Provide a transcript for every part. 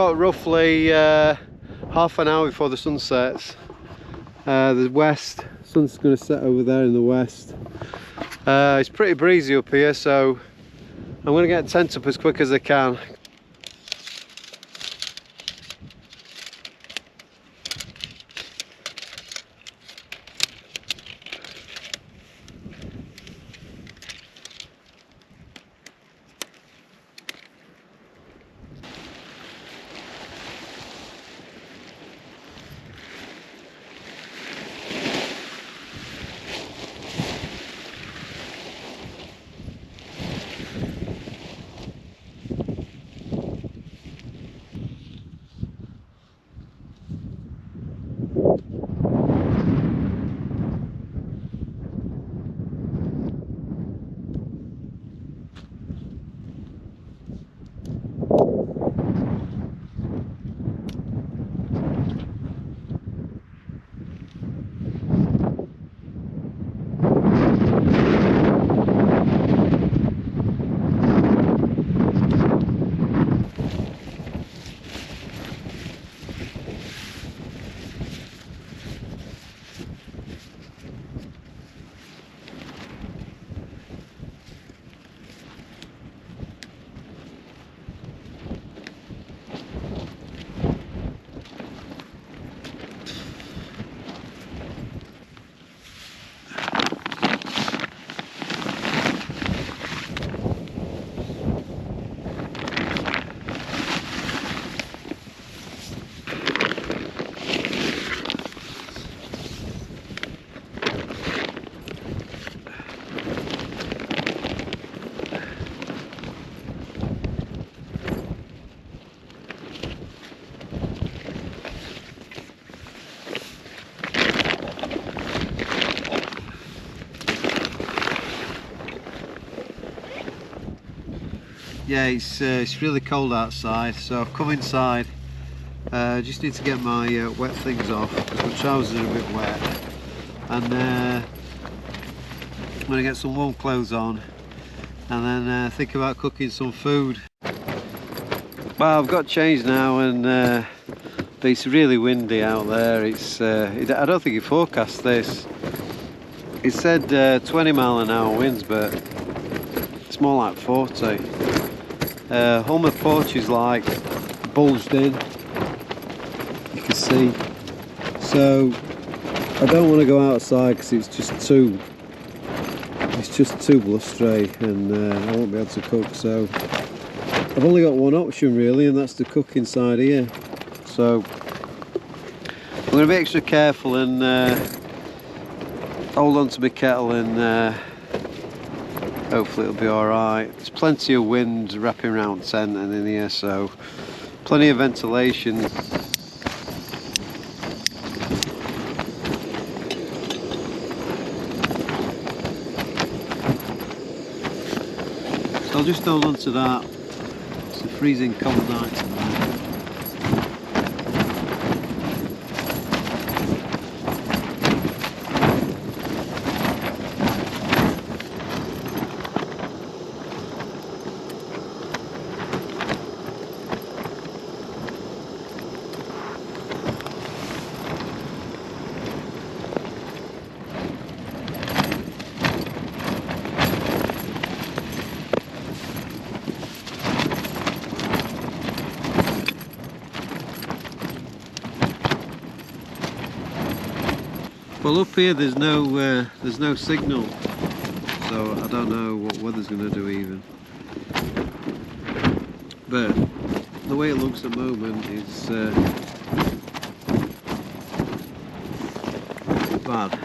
got roughly half an hour before the sun sets. The sun's going to set over there in the west. It's pretty breezy up here, so I'm going to get the tent up as quick as I can. Yeah, it's really cold outside, so I've come inside. Just need to get my wet things off because my trousers are a bit wet, and I'm going to get some warm clothes on and then think about cooking some food. Well, I've got changed now, and it's really windy out there. I don't think it forecast this. It said 20 mile an hour winds, but it's more like 40. All my porch is like bulged in, you can see, so I don't want to go outside because it's just too blustery, and I won't be able to cook. So I've only got one option really, and that's to cook inside here. So I'm going to be extra careful and hold on to my kettle, and hopefully it'll be alright. There's plenty of wind wrapping around the tent and in here, so plenty of ventilation. So I'll just hold on to that. It's a freezing cold night tonight. Well, up here there's no signal, so I don't know what weather's going to do even. But the way it looks at the moment is bad.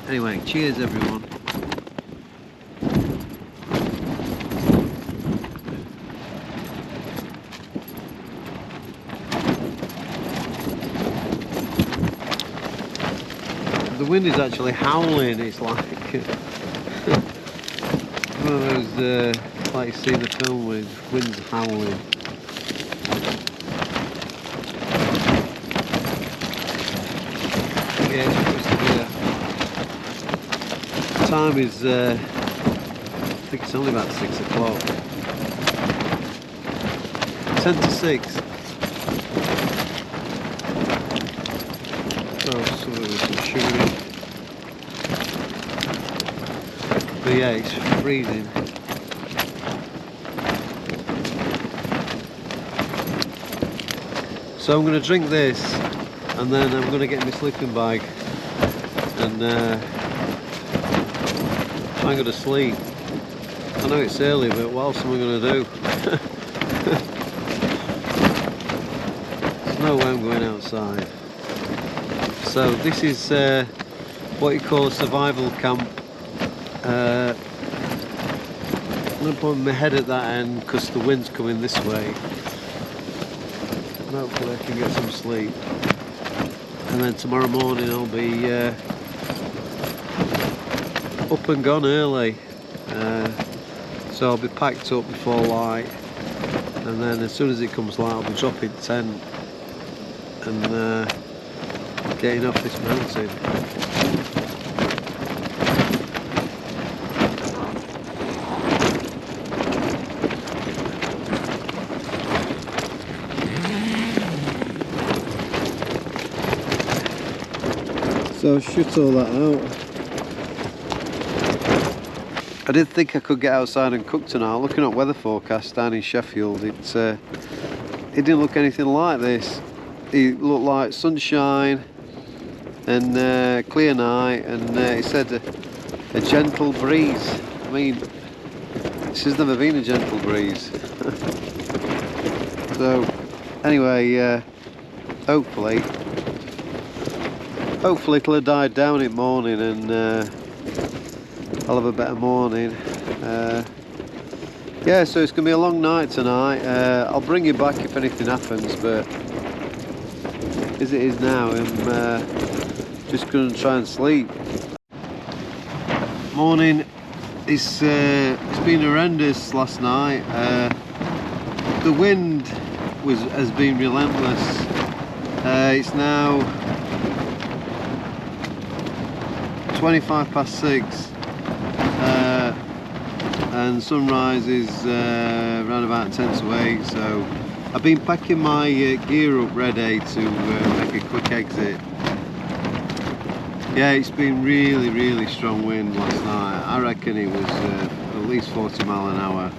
Anyway, cheers everyone. The wind is actually howling. It's like one of those, like you see in the film with winds howling. Yeah, it's supposed to be the time is, I think it's only about 6 o'clock. 10 to 6. Oh, some of it some sugar in. But yeah, it's freezing. So I'm going to drink this, and then I'm going to get my sleeping bag, and I'm going to sleep. I know it's early, but what else am I going to do? There's no way I'm going outside. So this is what you call a survival camp. I'm going to put my head at that end because the wind's coming this way. And hopefully I can get some sleep. And then tomorrow morning I'll be up and gone early. So I'll be packed up before light. And then as soon as it comes light I'll be dropping tent and getting off this mountain. So shut all that out. I didn't think I could get outside and cook tonight. Looking at weather forecast down in Sheffield, it didn't look anything like this. It looked like sunshine and clear night, and it said a gentle breeze. I mean, this has never been a gentle breeze. So anyway, hopefully it'll have died down in the morning, and I'll have a better morning. Yeah, so it's going to be a long night tonight. I'll bring you back if anything happens, but as it is now, I'm just going to try and sleep. Morning. It's been horrendous last night. The wind has been relentless. It's now 6:25, and sunrise is around about 10 to 8, so I've been packing my gear up ready to make a quick exit. Yeah, it's been really strong wind last night. I reckon it was at least 40 mile an hour.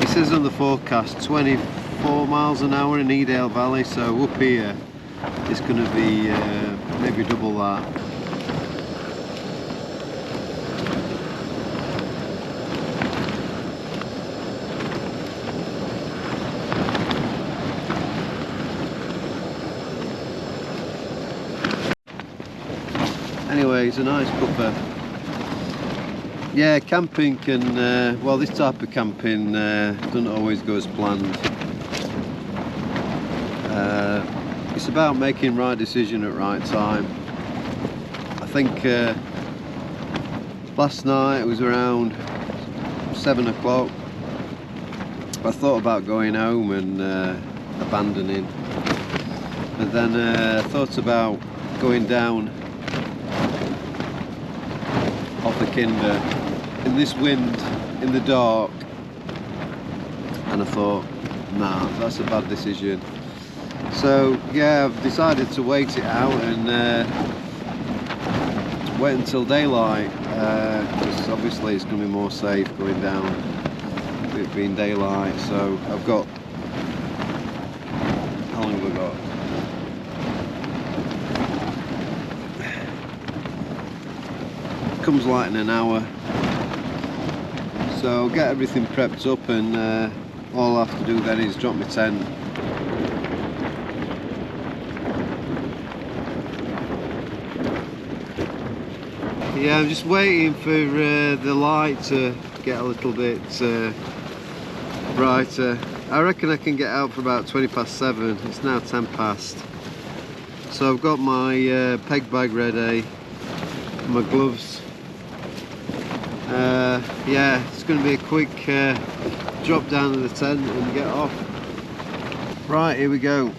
It says on the forecast 24 miles an hour in Edale Valley, so up here it's going to be maybe double that. Anyway, it's a nice cuppa. Yeah, camping can, well, this type of camping doesn't always go as planned. It's about making right decision at right time. I think last night it was around 7 o'clock. I thought about going home and abandoning, and then I thought about going down off the Kinder in this wind in the dark, and I thought, nah, that's a bad decision. So yeah, I've decided to wait it out and wait until daylight, because obviously it's going to be more safe going down with it being daylight. So I've got, how long have I got? Comes light in an hour, so I'll get everything prepped up, and all I have to do then is drop my tent. Yeah, I'm just waiting for the light to get a little bit brighter. I reckon I can get out for about 7:20. It's now 10 past. So I've got my peg bag ready, my gloves. Yeah, it's going to be a quick drop down to the tent and get off. Right, here we go.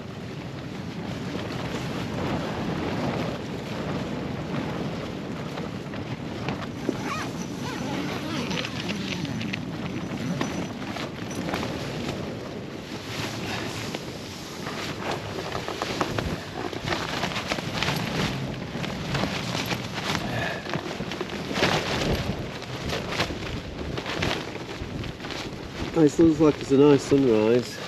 This looks like it's a nice sunrise.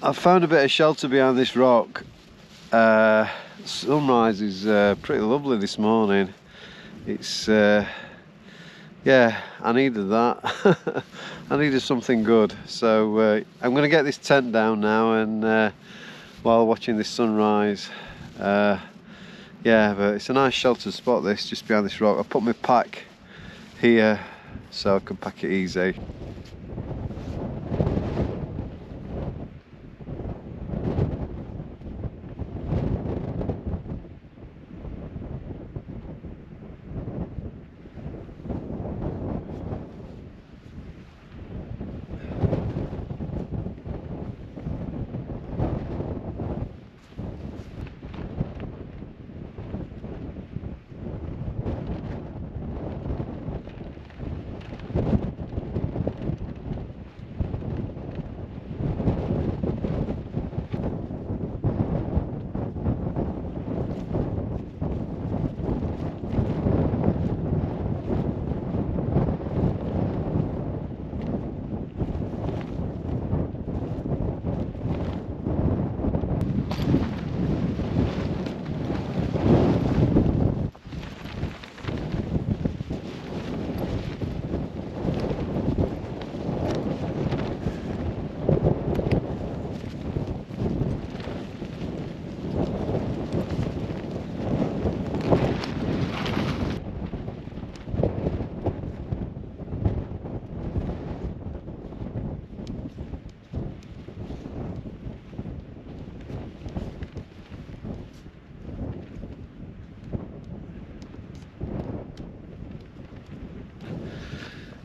I've found a bit of shelter behind this rock. Sunrise is pretty lovely this morning. It's yeah, I needed that. I needed something good, so I'm going to get this tent down now and while watching this sunrise. Yeah, but it's a nice sheltered spot, this, just behind this rock. I put my pack here so I can pack it easy.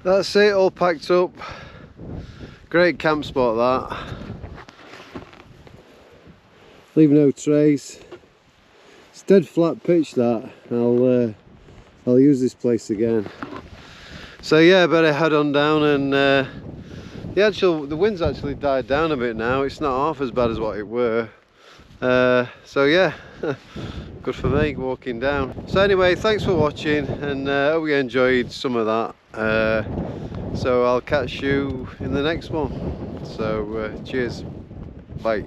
That's it, all packed up. Great camp spot that. Leave no trace. It's dead flat pitch that. I'll use this place again. So yeah, I better head on down and the wind's actually died down a bit now. It's not half as bad as what it were. So yeah, good for me walking down. So anyway, thanks for watching, and hope you enjoyed some of that. So I'll catch you in the next one. So cheers, bye.